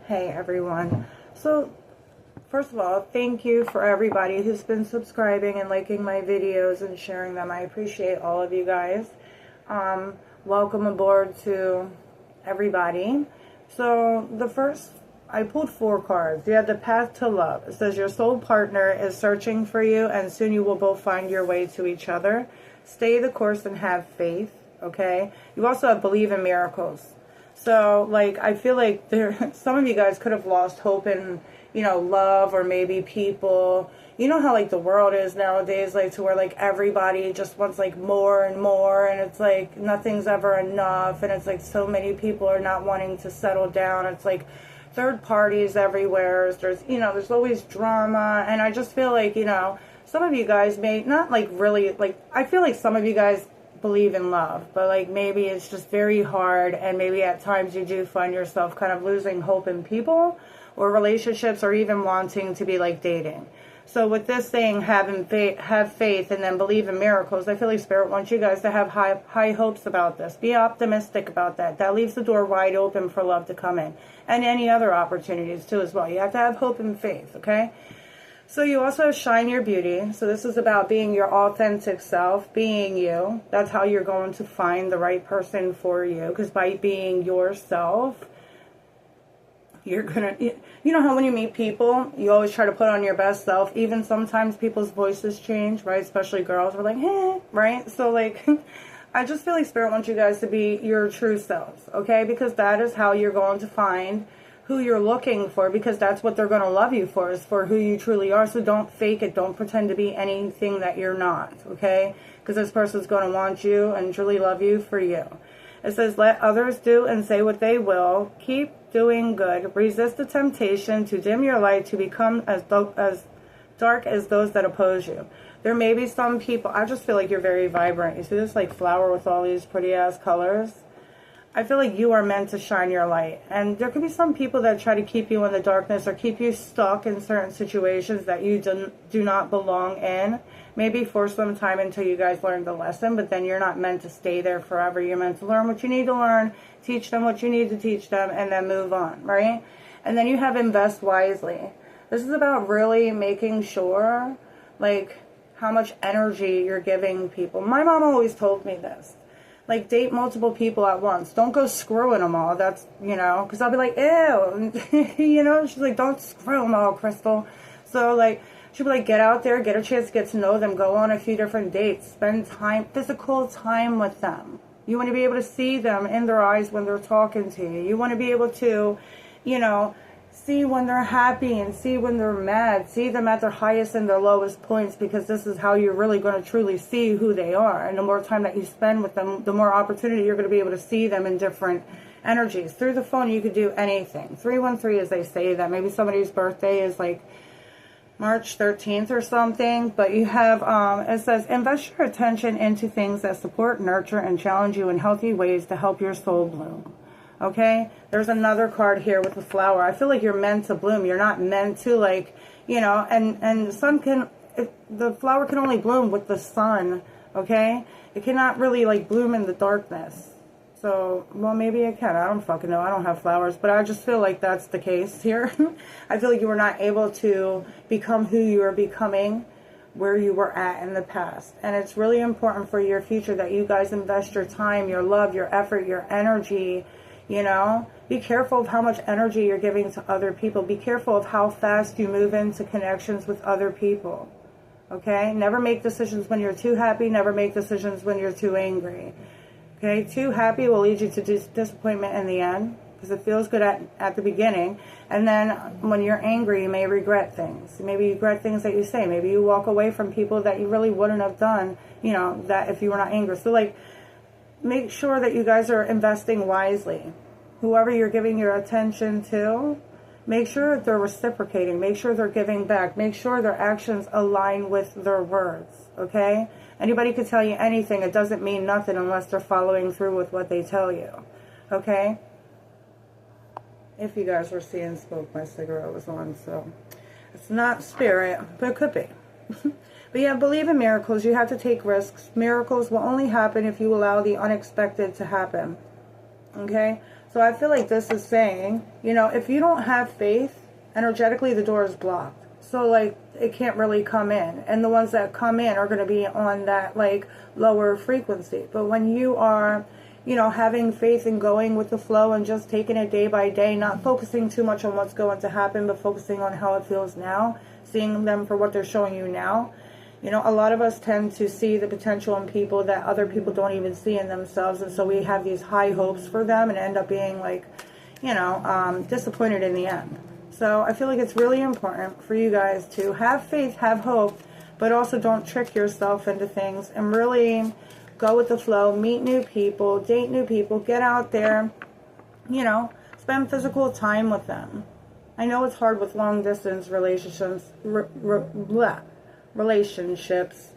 Hey everyone. So first of all, thank you for everybody who's been subscribing and liking my videos and sharing them. I appreciate all of you guys. Welcome aboard to everybody. So I pulled 4 cards. You have the path to love. It says your soul partner is searching for you and soon you will both find your way to each other. Stay the course and have faith, okay? You also have believe in miracles. So, like, I feel like some of you guys could have lost hope in, love or maybe people. You know how, like, the world is nowadays, like, to where, like, everybody just wants, like, more and more, and it's, like, nothing's ever enough, and it's, like, so many people are not wanting to settle down. It's, like, third parties everywhere. There's always drama, and I just feel like, some of you guys may not, like, really, like, I feel like some of you guys believe in love, but like maybe it's just very hard, and maybe at times you do find yourself kind of losing hope in people or relationships, or even wanting to be like dating. So with this thing, have faith and then believe in miracles, I feel like Spirit wants you guys to have high hopes about this. Be optimistic about that. That leaves the door wide open for love to come in, and any other opportunities too as well. You have to have hope and faith, okay? So you also have shine your beauty. So this is about being your authentic self, being you. That's how you're going to find the right person for you. Because by being yourself, you're going to... You know how when you meet people, you always try to put on your best self. Even sometimes people's voices change, right? Especially girls are like, right? So like... I just feel like Spirit wants you guys to be your true selves, okay? Because that is how you're going to find who you're looking for, because that's what they're going to love you for, is for who you truly are. So don't fake it. Don't pretend to be anything that you're not, okay? Because this person's going to want you and truly love you for you. It says, let others do and say what they will. Keep doing good. Resist the temptation to dim your light, to become as dark as those that oppose you. There may be some people, I just feel like you're very vibrant. You see this like flower with all these pretty ass colors? I feel like you are meant to shine your light. And there could be some people that try to keep you in the darkness or keep you stuck in certain situations that you do not belong in. Maybe for some time until you guys learn the lesson, but then you're not meant to stay there forever. You're meant to learn what you need to learn, teach them what you need to teach them, and then move on, right? And then you have invest wisely. This is about really making sure, like, how much energy you're giving people. My mom always told me this. Like, date multiple people at once. Don't go screwing them all. That's, because I'll be like, ew. She's like, don't screw them all, Crystal. So, like, she'll be like, get out there, get a chance to get to know them, go on a few different dates, spend physical time with them. You want to be able to see them in their eyes when they're talking to you. You want to be able to, see when they're happy and see when they're mad. See them at their highest and their lowest points, because this is how you're really going to truly see who they are. And the more time that you spend with them, the more opportunity you're going to be able to see them in different energies. Through the phone, you could do anything. 313, as they say, that maybe somebody's birthday is like March 13th or something. But you have, it says, invest your attention into things that support, nurture, and challenge you in healthy ways to help your soul bloom. Okay, there's another card here with the flower. I feel like you're meant to bloom. You're not meant to, like, and the flower can only bloom with the sun, okay? It cannot really, like, bloom in the darkness. So, well, maybe it can. I don't fucking know. I don't have flowers, but I just feel like that's the case here. I feel like you were not able to become who you are becoming, where you were at in the past. And it's really important for your future that you guys invest your time, your love, your effort, your energy. Be careful of how much energy you're giving to other people. Be careful of how fast you move into connections with other people. Okay? Never make decisions when you're too happy. Never make decisions when you're too angry. Okay? Too happy will lead you to disappointment in the end, because it feels good at the beginning. And then when you're angry, you may regret things. Maybe you regret things that you say. Maybe you walk away from people that you really wouldn't have done, that if you were not angry. So, like, make sure that you guys are investing wisely. Whoever you're giving your attention to, make sure they're reciprocating. Make sure they're giving back. Make sure their actions align with their words, okay? Anybody could tell you anything. It doesn't mean nothing unless they're following through with what they tell you, okay? If you guys were seeing smoke, my cigarette was on, so it's not spirit, but it could be. But yeah, believe in miracles. You have to take risks. Miracles will only happen if you allow the unexpected to happen. Okay? So So I feel like this is saying, you know, if you don't have faith, energetically the door is blocked. So like it can't really come in. And the ones that come in are going to be on that like lower frequency. But when you are, you know, having faith and going with the flow and just taking it day by day, not focusing too much on what's going to happen, but focusing on how it feels now, seeing them for what they're showing you now. You know, a lot of us tend to see the potential in people that other people don't even see in themselves. And so we have these high hopes for them and end up being like, you know, disappointed in the end. So I feel like it's really important for you guys to have faith, have hope, but also don't trick yourself into things and really go with the flow, meet new people, date new people, get out there, you know, spend physical time with them. I know it's hard with long distance relationships,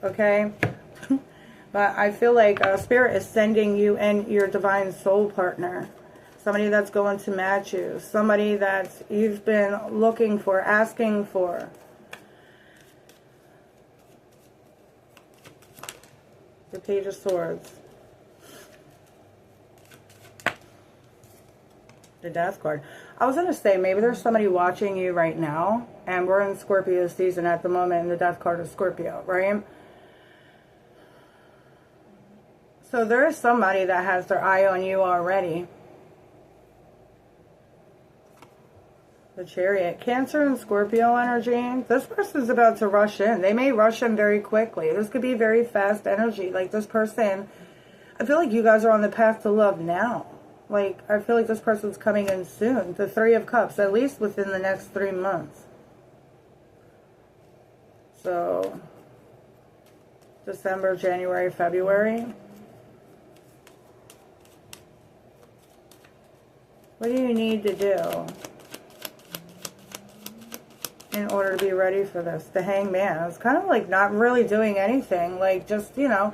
okay? But I feel like Spirit is sending you and your divine soul partner. Somebody that's going to match you. Somebody that you've been looking for, asking for. The Page of Swords. The Death card. I was going to say, maybe there's somebody watching you right now, and we're in Scorpio season at the moment, and the Death card is Scorpio, right? So there is somebody that has their eye on you already. The Chariot. Cancer and Scorpio energy. This person's about to rush in. They may rush in very quickly. This could be very fast energy. Like this person, I feel like you guys are on the path to love now. Like, I feel like this person's coming in soon. The Three of Cups, at least within the next 3 months. So, December, January, February. What do you need to do in order to be ready for this? The Hangman. It's kind of like not really doing anything. Like, just, you know,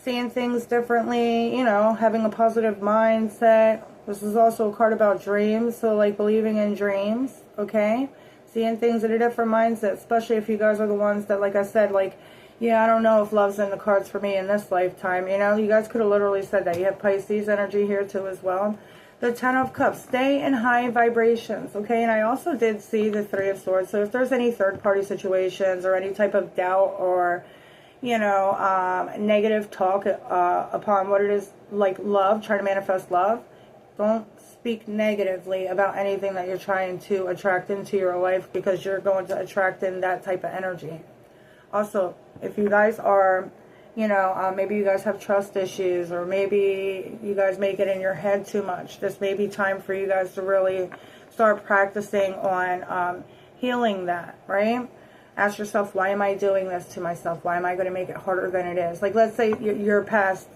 seeing things differently, you know, having a positive mindset. This is also a card about dreams, so like believing in dreams, okay? Seeing things in a different mindset, especially if you guys are the ones that, like I said, like, yeah, I don't know if love's in the cards for me in this lifetime, you know? You guys could have literally said that. You have Pisces energy here too as well. The Ten of Cups, stay in high vibrations, okay? And I also did see the Three of Swords, so if there's any third-party situations or any type of doubt or, you know, negative talk upon what it is like love, trying to manifest love, don't speak negatively about anything that you're trying to attract into your life, because you're going to attract in that type of energy. Also, if you guys are, you know, maybe you guys have trust issues, or maybe you guys may get in your head too much, this may be time for you guys to really start practicing on healing that, right? Ask yourself, why am I doing this to myself? Why am I going to make it harder than it is? Like, let's say you're past,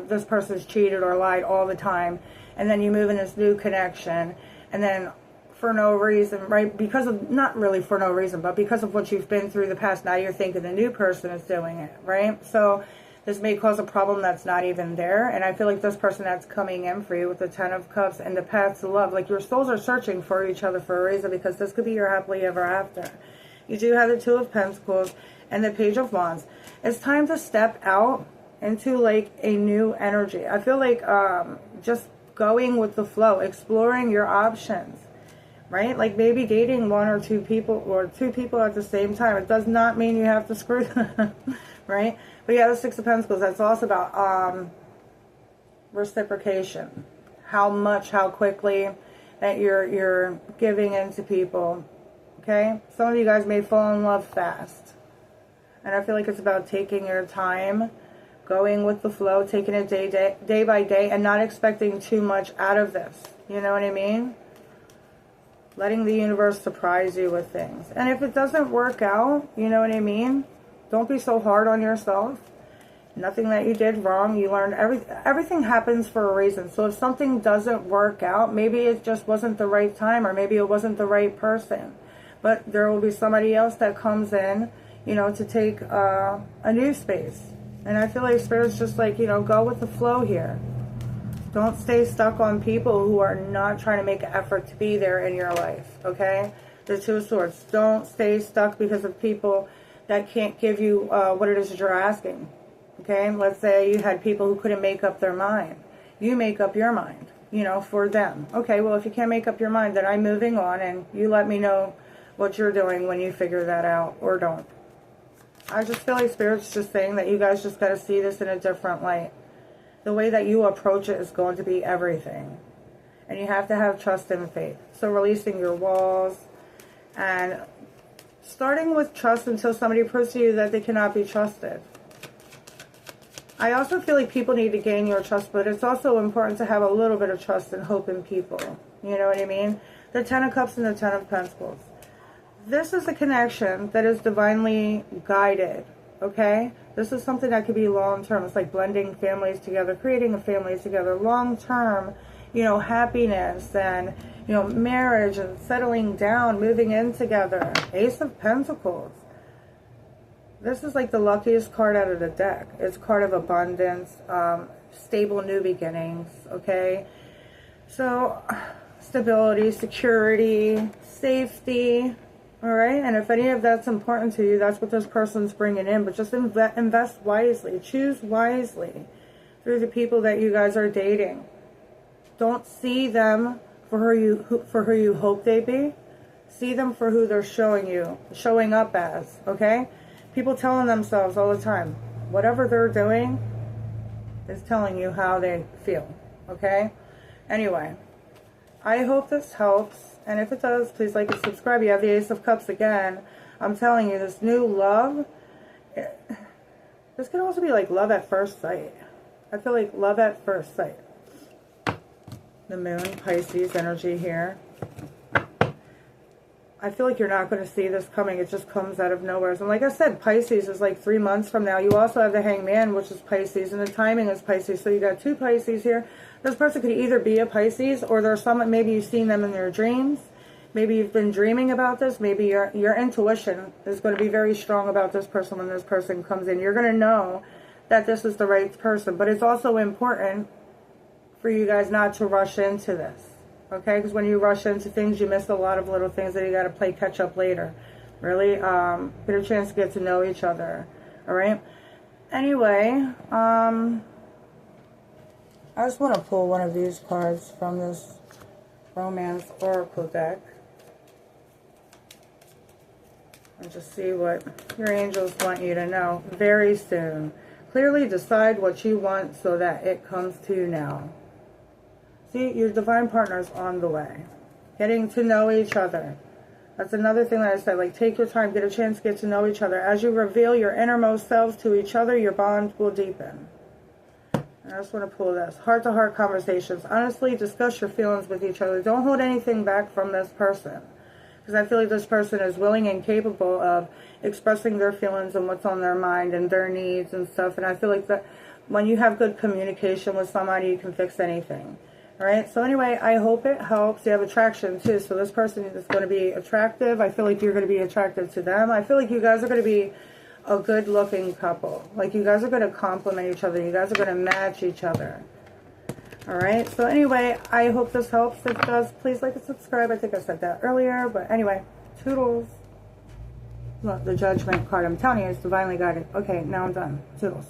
this person's cheated or lied all the time, and then you move in this new connection, and then for no reason, right? Because of, not really for no reason, but because of what you've been through the past, now you're thinking the new person is doing it, right? So this may cause a problem that's not even there. And I feel like this person that's coming in for you with the Ten of Cups and the path to love, like your souls are searching for each other for a reason, because this could be your happily ever after. You do have the Two of Pentacles and the Page of Wands. It's time to step out into like a new energy. I feel like just going with the flow, exploring your options, right? Like maybe dating one or two people, or two people at the same time. It does not mean you have to screw them, right? But yeah, the Six of Pentacles, that's also about reciprocation. How much, how quickly that you're giving into people. Okay, some of you guys may fall in love fast. And I feel like it's about taking your time, going with the flow, taking it day by day, and not expecting too much out of this. You know what I mean? Letting the universe surprise you with things. And if it doesn't work out, you know what I mean? Don't be so hard on yourself. Nothing that you did wrong. You learned everything happens for a reason. So if something doesn't work out, maybe it just wasn't the right time, or maybe it wasn't the right person. But there will be somebody else that comes in, you know, to take a new space. And I feel like Spirit's just like, you know, go with the flow here. Don't stay stuck on people who are not trying to make an effort to be there in your life, okay? The Two of Swords. Don't stay stuck because of people that can't give you what it is that you're asking, okay? Let's say you had people who couldn't make up their mind. You make up your mind, you know, for them. Okay, well, if you can't make up your mind, then I'm moving on, and you let me know what you're doing when you figure that out, or don't. I just feel like Spirit's just saying that you guys just got to see this in a different light. The way that you approach it is going to be everything. And you have to have trust and faith. So releasing your walls and starting with trust until somebody proves to you that they cannot be trusted. I also feel like people need to gain your trust, but it's also important to have a little bit of trust and hope in people. You know what I mean? The Ten of Cups and the Ten of Pentacles. This is a connection that is divinely guided, okay? This is something that could be long-term. It's like blending families together, creating a family together, long-term, you know, happiness and, you know, marriage and settling down, moving in together. Ace of Pentacles. This is like the luckiest card out of the deck. It's a card of abundance, stable new beginnings, okay? So, stability, security, safety, all right? And if any of that's important to you, that's what this person's bringing in. But just invest wisely. Choose wisely through the people that you guys are dating. Don't see them for who you hope they be. See them for who they're showing up as, okay? People telling themselves all the time, whatever they're doing is telling you how they feel, okay? Anyway, I hope this helps. And if it does, please like and subscribe. You have the Ace of Cups again. I'm telling you, this new love, this could also be like love at first sight. I feel like love at first sight. The Moon, Pisces energy here. I feel like you're not going to see this coming. It just comes out of nowhere. And like I said, Pisces is like 3 months from now. You also have the Hangman, which is Pisces, and the timing is Pisces. So you got 2 Pisces here. This person could either be a Pisces, or there's someone, maybe you've seen them in your dreams. Maybe you've been dreaming about this. Maybe your intuition is going to be very strong about this person when this person comes in. You're going to know that this is the right person. But it's also important for you guys not to rush into this. Okay, because when you rush into things, you miss a lot of little things that you got to play catch up later. Really, get a chance to get to know each other. All right. Anyway, I just want to pull one of these cards from this Romance Oracle deck and just see what your angels want you to know very soon. Clearly decide what you want so that it comes to you now. See, your divine partner is on the way. Getting to know each other. That's another thing that I said. Like, take your time. Get a chance to get to know each other. As you reveal your innermost selves to each other, your bond will deepen. And I just want to pull this. Heart-to-heart conversations. Honestly, discuss your feelings with each other. Don't hold anything back from this person. Because I feel like this person is willing and capable of expressing their feelings and what's on their mind and their needs and stuff. And I feel like that when you have good communication with somebody, you can fix anything. Alright, so anyway, I hope it helps. You have attraction too, so this person is going to be attractive. I feel like you're going to be attracted to them. I feel like you guys are going to be a good looking couple. Like, you guys are going to complement each other. You guys are going to match each other. Alright, so anyway, I hope this helps. If it does, please like and subscribe. I think I said that earlier, but anyway, toodles. Look, the Judgment card, I'm telling you, is divinely guided. Okay, now I'm done. Toodles.